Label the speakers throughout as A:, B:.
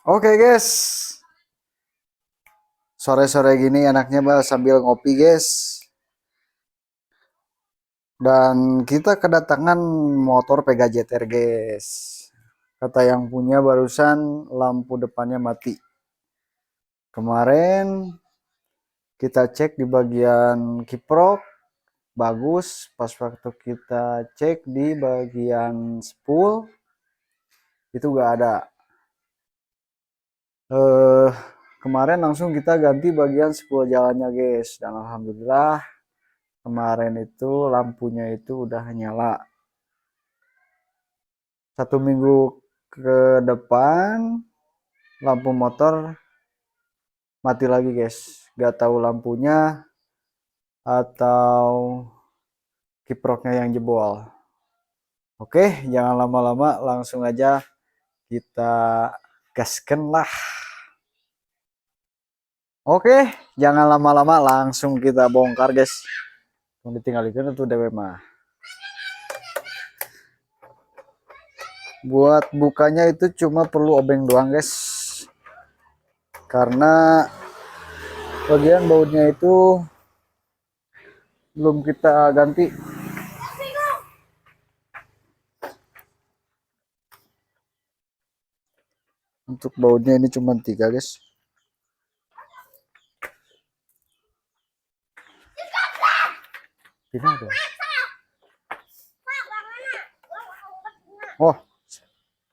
A: Oke guys, sore-sore gini enaknya sambil ngopi guys. Dan kita kedatangan motor Pegajeter guys. Kata yang punya barusan lampu depannya mati. Kemarin kita cek di bagian kiprok bagus. Pas waktu kita cek di bagian spool itu gak ada. Eh Kemarin langsung kita ganti bagian spool jalannya guys. Dan alhamdulillah kemarin itu lampunya itu udah nyala. 1 minggu ke depan lampu motor mati lagi guys. Gak tahu lampunya atau kiproknya yang jebol. Oke, jangan lama-lama, langsung aja kita gaskan lah. Oke, jangan lama-lama, langsung kita bongkar guys. Mau ditinggalkan itu dewe mah. Buat bukanya itu cuma perlu obeng doang guys, karena bagian bautnya itu belum kita ganti. Untuk bautnya ini cuma 3 guys. Tidak ada. Oh,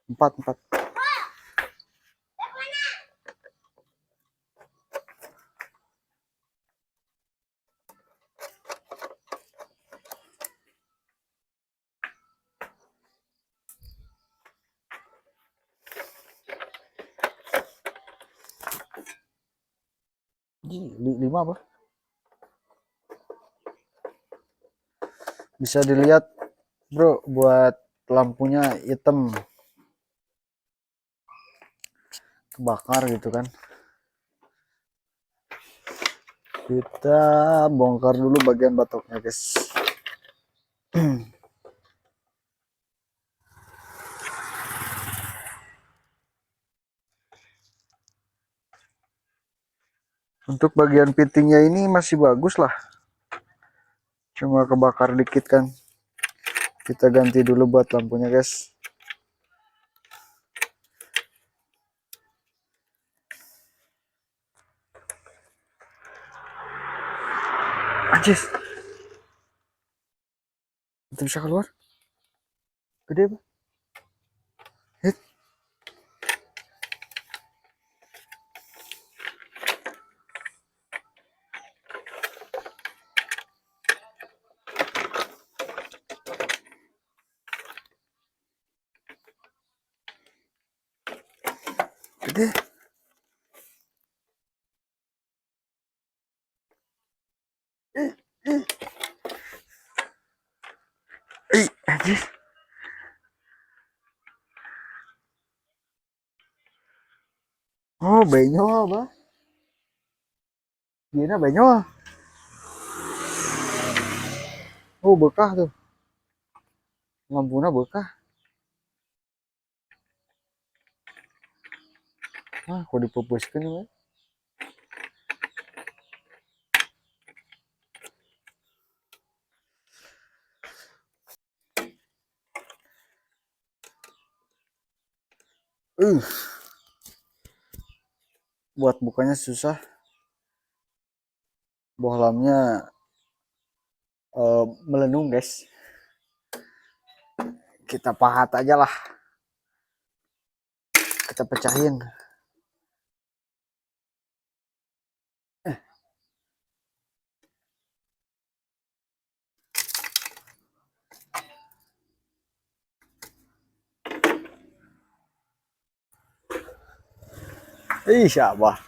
A: 4. Lima apa? Bisa dilihat bro, buat lampunya hitam, kebakar gitu kan. Kita bongkar dulu bagian batoknya guys. Untuk bagian fittingnya ini masih bagus lah, cuma kebakar dikit kan. Kita ganti dulu buat lampunya guys. Anjis, itu bisa keluar gede apa? Hit. Gede. Anjis. Oh, benyol apa? Gini benyol. Oh, bekah tuh. Lampunya bekah. Ah, kok dipupuskan ya? Buat bukanya susah. Bohlamnya melendung guys. Kita pahat aja lah. Kita pecahin. Ih, siapa?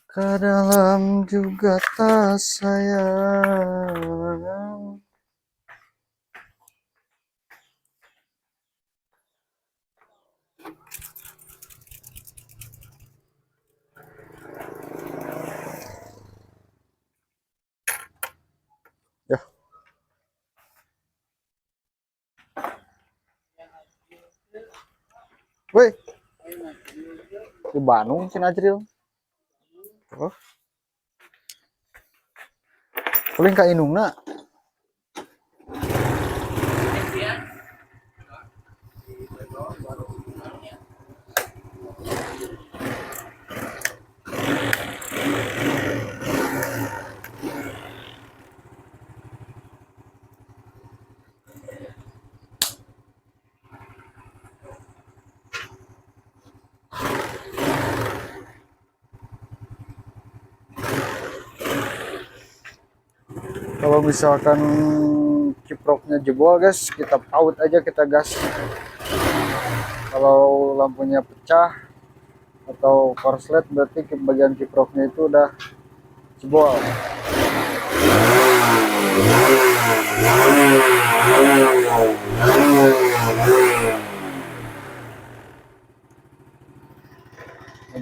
A: Ke dalam juga tak sayang. Woi, di Bandung si Najril. Oh, paling ka inungna. Kalau misalkan kiproknya jebol guys, kita paut aja, kita gas. Kalau lampunya pecah atau korslet berarti bagian kiproknya itu udah jebol.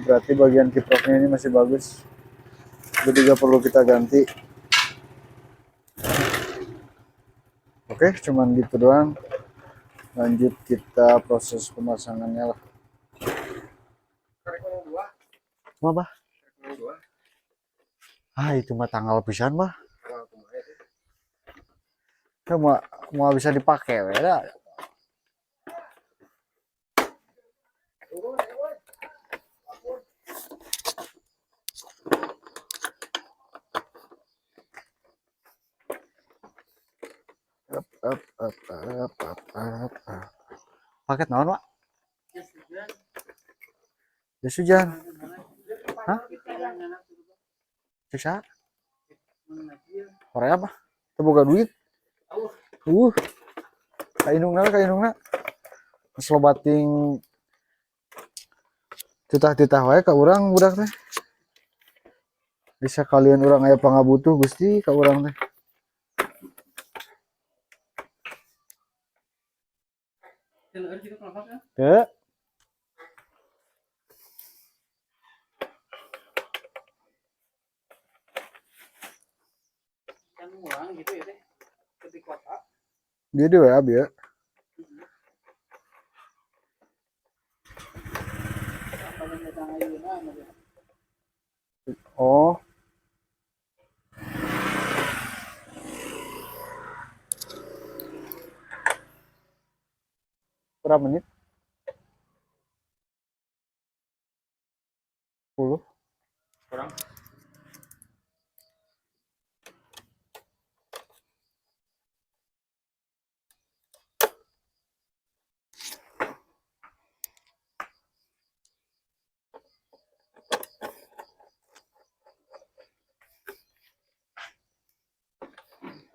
A: Berarti bagian kiproknya ini masih bagus, jadi gak perlu kita ganti. Oke, cuman gitu doang. Lanjut kita proses pemasangannya lah. Apa? Ah, itu mah tanggal pisan mah. Kan mau bisa dipakai beda. Paket naon, Pak? Jas hujan. Hah? Cek sa? Korea apa? Terbuka duit. Kainungna. Geus lobating titah-titah wae ka urang budak teh. Bisa kalian urang aya pangabutuh Gusti ka urang teh. Teu. Gitu ya teh. Di kota. Dia di WA ya. Oh. Berapa menit? 10.
B: Kurang.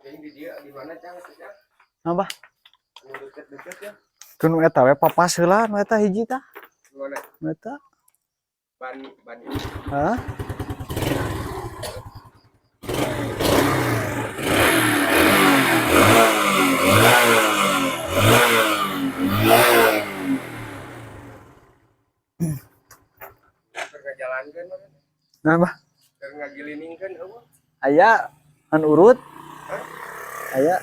B: Ini dia di mana Cang?
A: Apa?
B: Deket-deket ya.
A: Kun eta we papas heula nu eta hiji tah.
B: Mana?
A: Nu eta.
B: Ban ini.
A: Hah?
B: Jalankan.
A: Nah,
B: Ngagiliningkan eueuh.
A: aya an urut. Aya.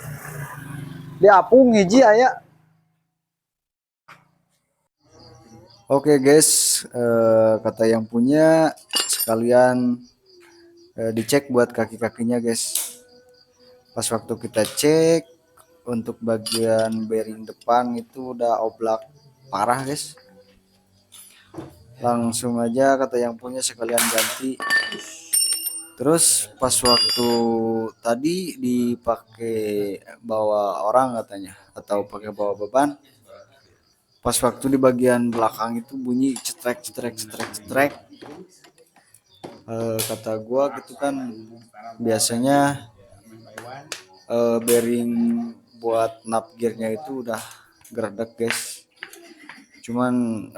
A: Di apung hiji aya. Oke guys, kata yang punya sekalian dicek buat kaki-kakinya guys. Pas waktu kita cek untuk bagian bearing depan itu udah oblak parah guys. Langsung aja kata yang punya sekalian ganti. Terus pas waktu tadi dipakai bawa orang katanya atau pakai bawa beban, pas waktu di bagian belakang itu bunyi cetrek. Kata gua gitu kan biasanya bearing buat nap gearnya itu udah geredek guys. Cuman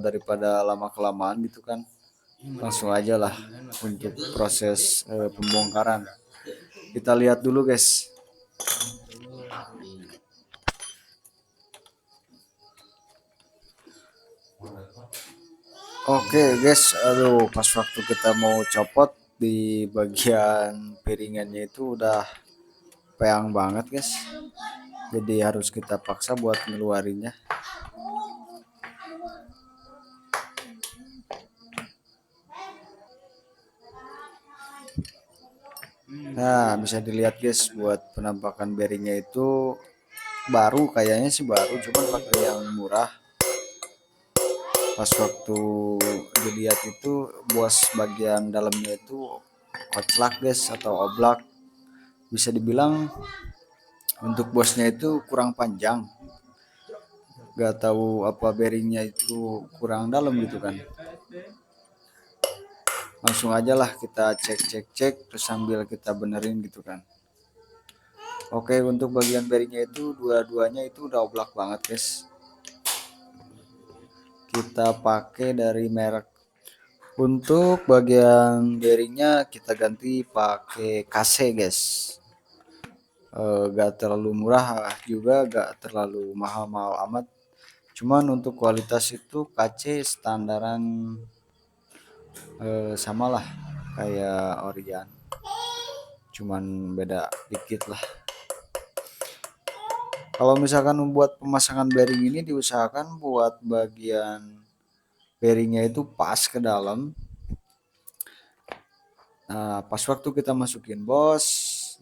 A: daripada lama kelamaan gitu kan, langsung aja lah untuk proses pembongkaran. Kita lihat dulu guys. Oke guys, aduh pas waktu kita mau copot di bagian piringannya itu udah peang banget guys. Jadi harus kita paksa buat ngeluarinnya. Nah, bisa dilihat guys, buat penampakan bearingnya itu baru, kayaknya sih baru, cuman pakai yang murah. Pas waktu dilihat itu bos bagian dalamnya itu koclak guys, atau oblak. Bisa dibilang untuk bosnya itu kurang panjang, gak tahu apa bearingnya itu kurang dalam gitu kan. Langsung aja lah kita cek terus sambil kita benerin gitu kan. Oke, untuk bagian bearingnya itu dua-duanya itu udah oblak banget guys. Kita pakai dari merek. Untuk bagian bearingnya kita ganti pakai KC guys. Gak terlalu murah juga, gak terlalu mahal-mahal amat. Cuman untuk kualitas itu KC standaran, samalah kayak Orion, cuman beda dikit lah. Kalau misalkan membuat pemasangan bearing ini diusahakan buat bagian bearingnya itu pas ke dalam. Nah, pas waktu kita masukin bos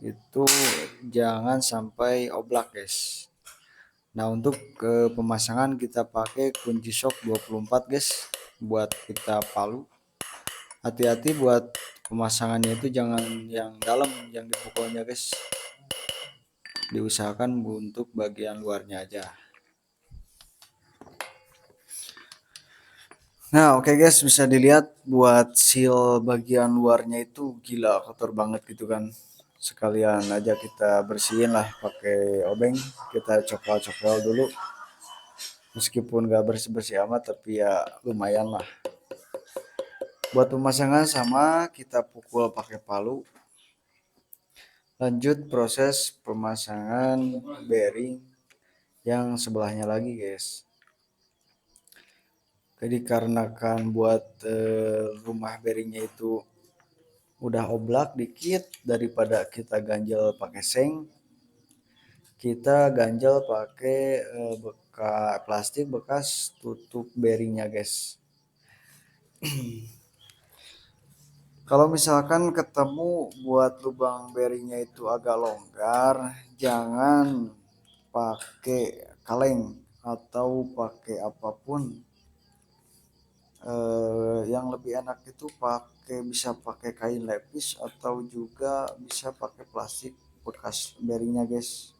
A: itu jangan sampai oblak guys. Nah, untuk ke pemasangan kita pakai kunci shock 24 guys buat kita palu. Hati-hati buat pemasangannya itu jangan yang dalam, yang dipukulnya guys. Diusahakan untuk bagian luarnya aja. Nah, oke guys, bisa dilihat buat seal bagian luarnya itu gila kotor banget gitu kan. Sekalian aja kita bersihin lah pakai obeng, kita cokol-cokol dulu. Meskipun gak bersih-bersih amat tapi ya lumayan lah. Buat pemasangan sama kita pukul pakai palu. Lanjut proses pemasangan bearing yang sebelahnya lagi guys. Jadi dikarenakan buat rumah bearingnya itu udah oblak dikit, daripada kita ganjel pakai seng, kita ganjel pakai bekas plastik bekas tutup bearingnya guys. Kalau misalkan ketemu buat lubang bearingnya itu agak longgar, jangan pakai kaleng atau pakai apapun. Yang lebih enak itu bisa pakai kain lepis atau juga bisa pakai plastik bekas bearingnya guys,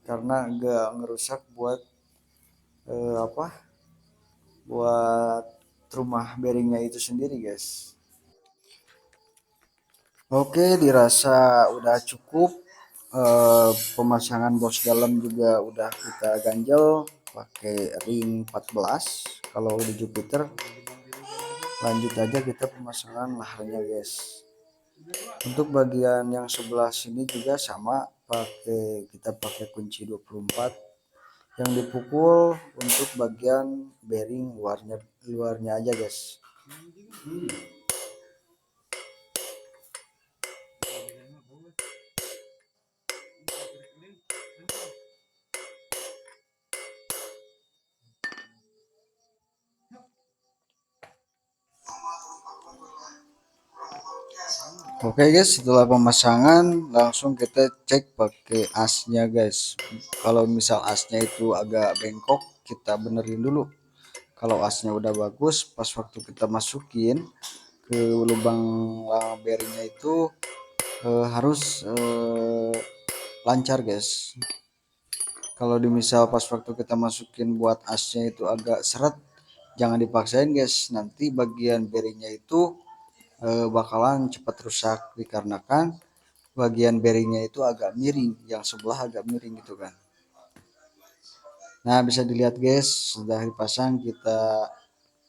A: karena gak ngerusak buat apa buat rumah bearingnya itu sendiri guys. Oke, dirasa udah cukup. Pemasangan bos dalam juga udah kita ganjel pakai ring 14 kalau di Jupiter. Lanjut aja kita pemasangan laharnya guys. Untuk bagian yang sebelah sini juga sama, kita pakai kunci 24 yang dipukul untuk bagian bearing luarnya aja guys. Oke guys, setelah pemasangan langsung kita cek pakai asnya guys. Kalau misal asnya itu agak bengkok, kita benerin dulu. Kalau asnya udah bagus, pas waktu kita masukin ke lubang bearingnya itu harus lancar guys. Kalau di misal pas waktu kita masukin buat asnya itu agak seret, jangan dipaksain guys, nanti bagian bearingnya itu bakalan cepat rusak dikarenakan bagian bearingnya itu agak miring, yang sebelah agak miring gitu kan. Nah, bisa dilihat guys, sudah dipasang, kita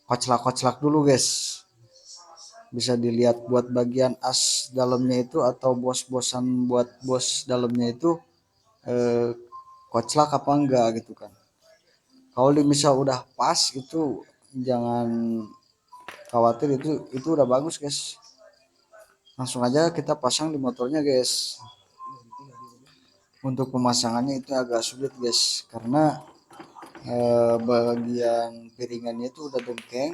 A: koclak-koclak dulu guys. Bisa dilihat buat bagian as dalamnya itu atau bos-bosan buat bos dalamnya itu eh, koclak apa enggak gitu kan. Kalau misal udah pas itu jangan khawatir, itu udah bagus guys. Langsung aja kita pasang di motornya guys. Untuk pemasangannya itu agak sulit guys, karena bagian piringannya itu udah dengkeng,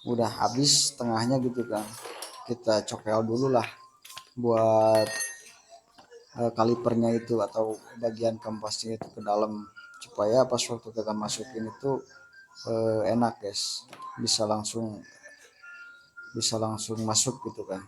A: udah habis tengahnya gitu kan. Kita cokel dulu lah buat kalipernya itu atau bagian kampasnya itu ke dalam, supaya pas waktu kita masukin itu enak guys, bisa langsung masuk gitu kan.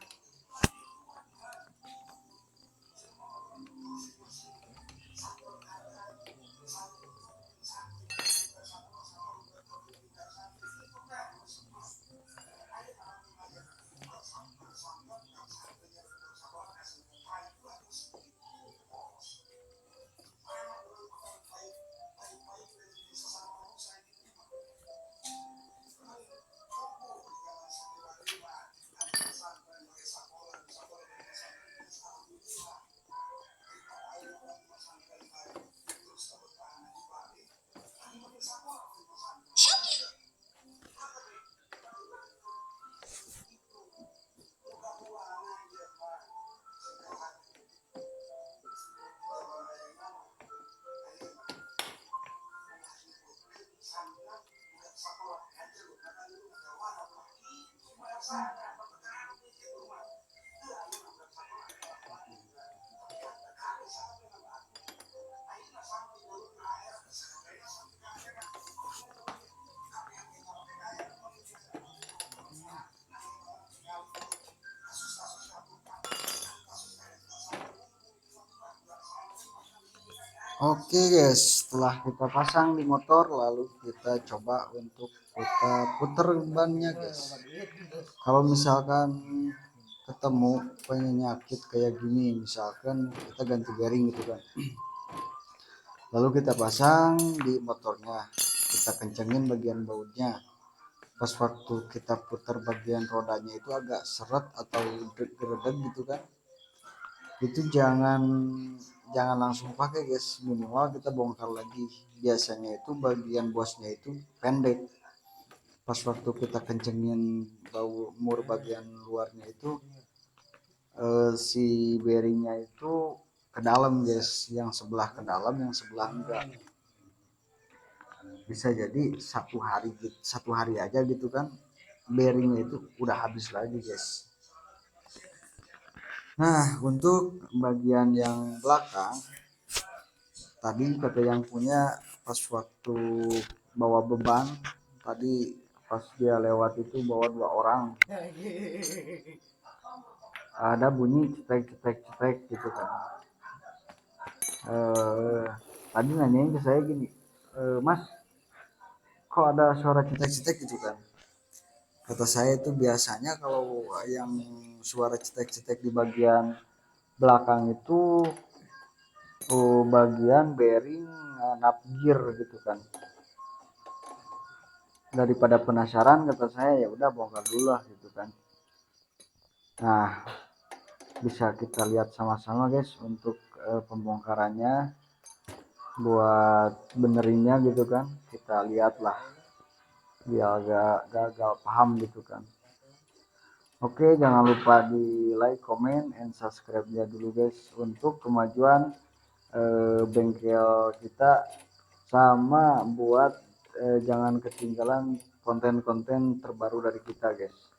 A: Oke guys, setelah kita pasang di motor, lalu kita coba untuk kita puter bannya guys. Kalau misalkan ketemu penyakit kayak gini, misalkan kita ganti bearing gitu kan, lalu kita pasang di motornya, kita kencengin bagian bautnya. Pas waktu kita putar bagian rodanya itu agak seret atau geredek gitu kan, itu jangan langsung pakai guys, minimal kita bongkar lagi. Biasanya itu bagian bosnya itu pendek, pas waktu kita kencengin mur bagian luarnya itu si bearingnya itu ke dalam guys, yang sebelah ke dalam yang sebelah enggak. Bisa jadi satu hari aja gitu kan, bearingnya itu udah habis lagi guys. Nah, untuk bagian yang belakang tadi kata yang punya, pas waktu bawa beban tadi, pas dia lewat itu bawa 2 orang, ada bunyi cetek cetek cetek gitu kan. Tadi nanyain ke saya gini, Mas, kok ada suara cetek cetek gitu kan. Kata saya itu biasanya kalau yang suara cetek cetek di bagian belakang itu bagian bearing nap gear gitu kan. Daripada penasaran, kata saya ya udah bongkar dulu lah gitu kan. Nah, bisa kita lihat sama-sama guys untuk pembongkarannya, buat benerinnya gitu kan. Kita lihatlah biar agak gagal paham gitu kan. Oke, jangan lupa di like, comment, and subscribe-nya dulu guys, untuk kemajuan bengkel kita, sama buat jangan ketinggalan konten-konten terbaru dari kita guys.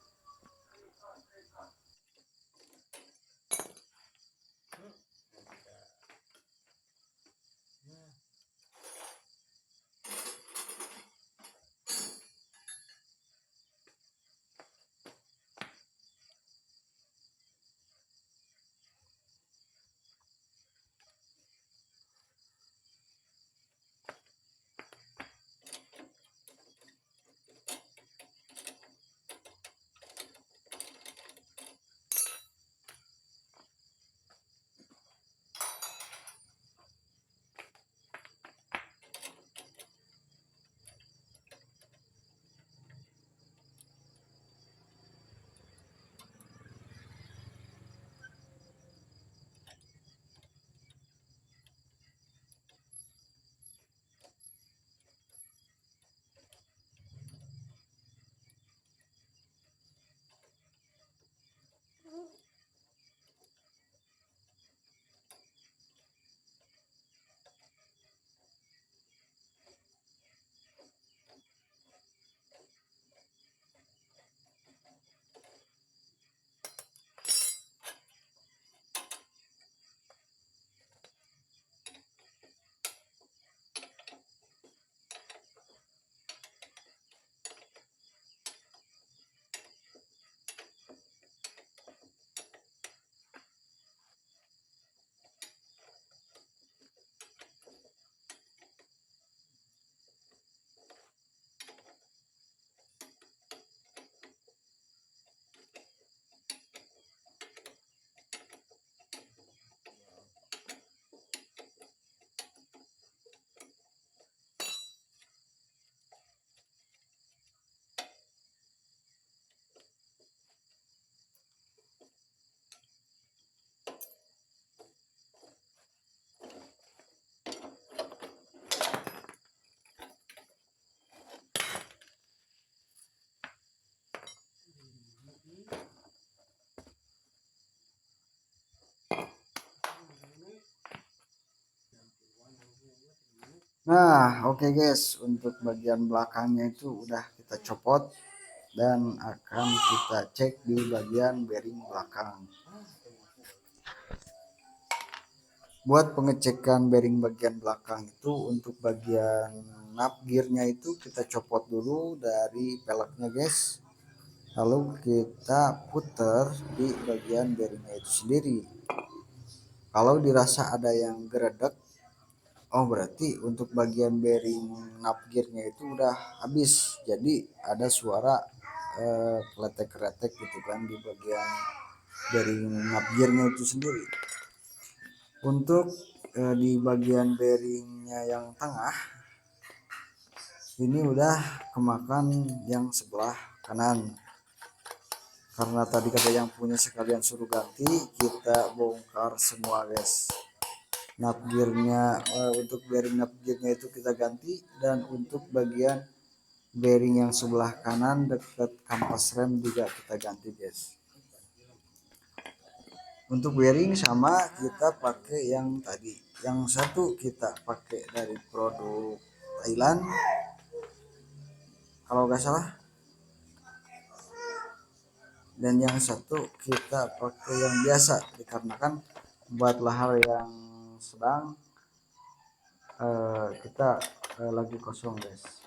A: Nah, oke guys, untuk bagian belakangnya itu udah kita copot dan akan kita cek di bagian bearing belakang. Buat pengecekan bearing bagian belakang itu untuk bagian nap gearnya itu kita copot dulu dari peleknya guys. Lalu kita putar di bagian bearingnya itu sendiri. Kalau dirasa ada yang geredek, oh berarti untuk bagian bearing nap gearnya itu udah habis. Jadi ada suara kletek-kletek gitu kan di bagian bearing nap gearnya itu sendiri. Untuk di bagian bearingnya yang tengah ini udah kemakan yang sebelah kanan. Karena tadi kata yang punya sekalian suruh ganti, kita bongkar semua guys. Nap gearnya untuk bearing nap gearnya itu kita ganti, dan untuk bagian bearing yang sebelah kanan dekat kampas rem juga kita ganti guys. Untuk bearing sama kita pakai yang tadi, yang satu kita pakai dari produk Thailand kalau nggak salah, dan yang satu kita pakai yang biasa dikarenakan buat lahar yang sedang kita lagi kosong guys.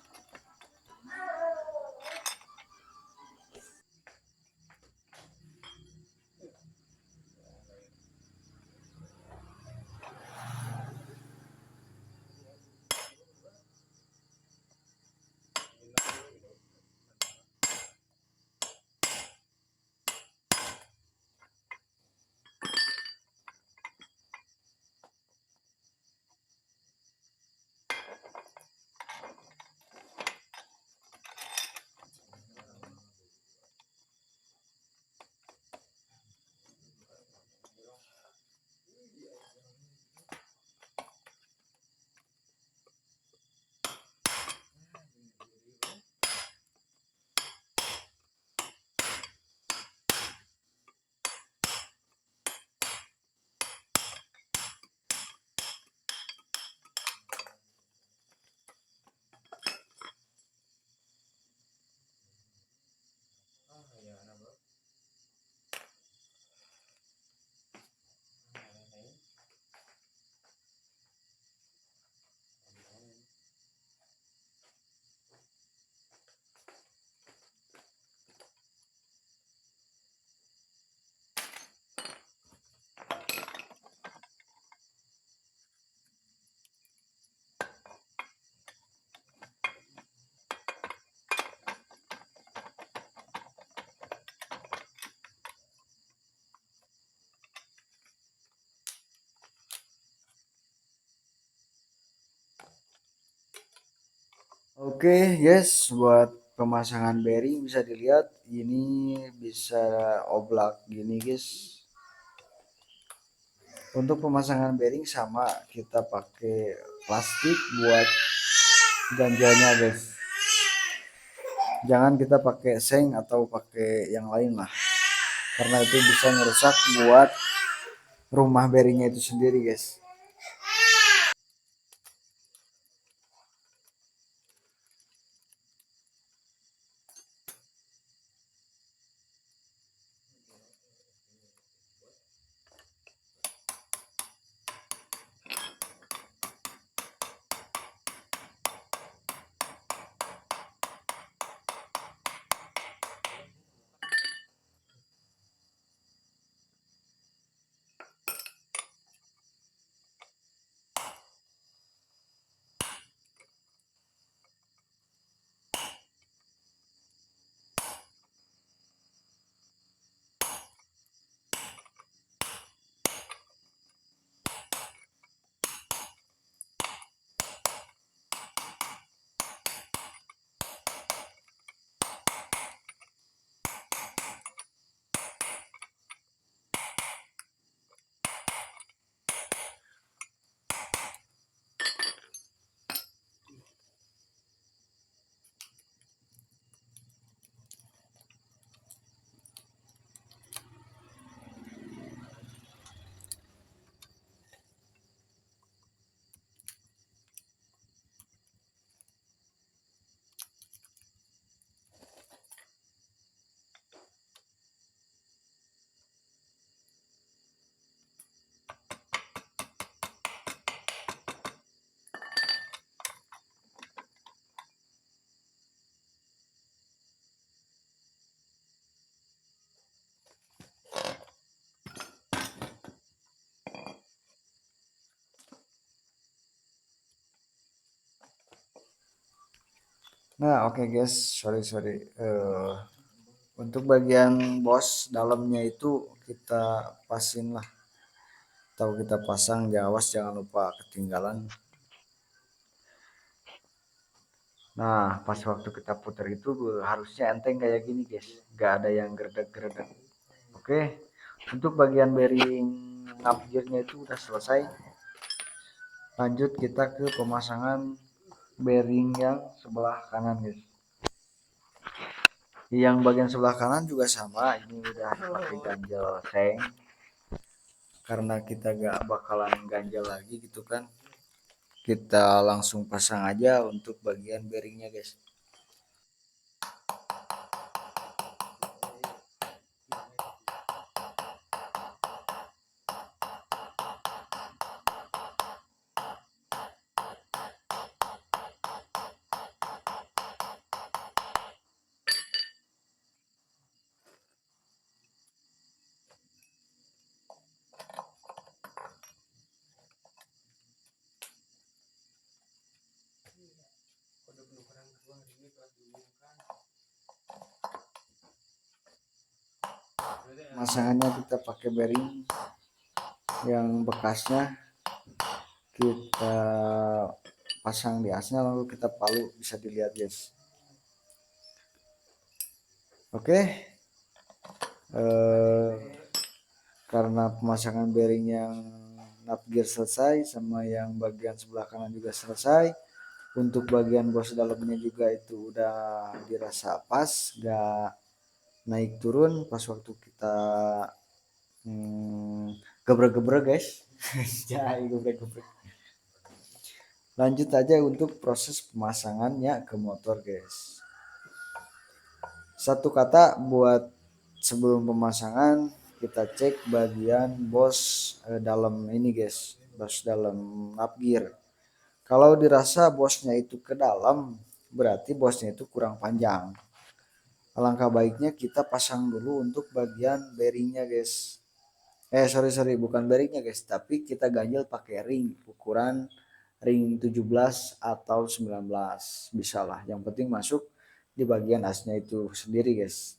A: Oke guys, buat pemasangan bearing bisa dilihat ini bisa oblak gini guys. Untuk pemasangan bearing sama kita pakai plastik buat ganjalnya guys. Jangan kita pakai seng atau pakai yang lain lah, karena itu bisa merusak buat rumah bearingnya itu sendiri guys. Nah, oke guys, sorry. Untuk bagian bos dalamnya itu kita pasin lah, atau kita pasang, awas jangan lupa ketinggalan. Nah, pas waktu kita putar itu harusnya enteng kayak gini guys, gak ada yang geredek-geredek. Oke, untuk bagian bearing up gearnya itu udah selesai. Lanjut kita ke pemasangan bearing yang sebelah kanan guys. Yang bagian sebelah kanan juga sama, ini udah pakai ganjel seng, karena kita gak bakalan ganjel lagi gitu kan, kita langsung pasang aja untuk bagian bearingnya guys. Masangannya kita pakai bearing yang bekasnya, kita pasang di asnya lalu kita palu, bisa dilihat guys. Oke, karena pemasangan bearing yang nut gear selesai, sama yang bagian sebelah kanan juga selesai. Untuk bagian bos dalamnya juga itu udah dirasa pas, gak naik turun pas waktu kita gebrek-gebrek guys. Jangan gebrek-gebrek. Lanjut aja untuk proses pemasangannya ke motor guys. Satu kata buat sebelum pemasangan, kita cek bagian bos dalam ini guys, bos dalam up gear. Kalau dirasa bosnya itu ke dalam, berarti bosnya itu kurang panjang. Alangkah baiknya kita pasang dulu untuk bagian bearingnya guys. Sorry, bukan bearingnya guys, tapi kita ganjel pakai ring ukuran ring 17 atau 19, bisa lah, yang penting masuk di bagian asnya itu sendiri guys.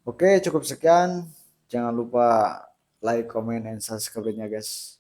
A: Oke, cukup sekian, jangan lupa like, comment, and subscribe nya guys.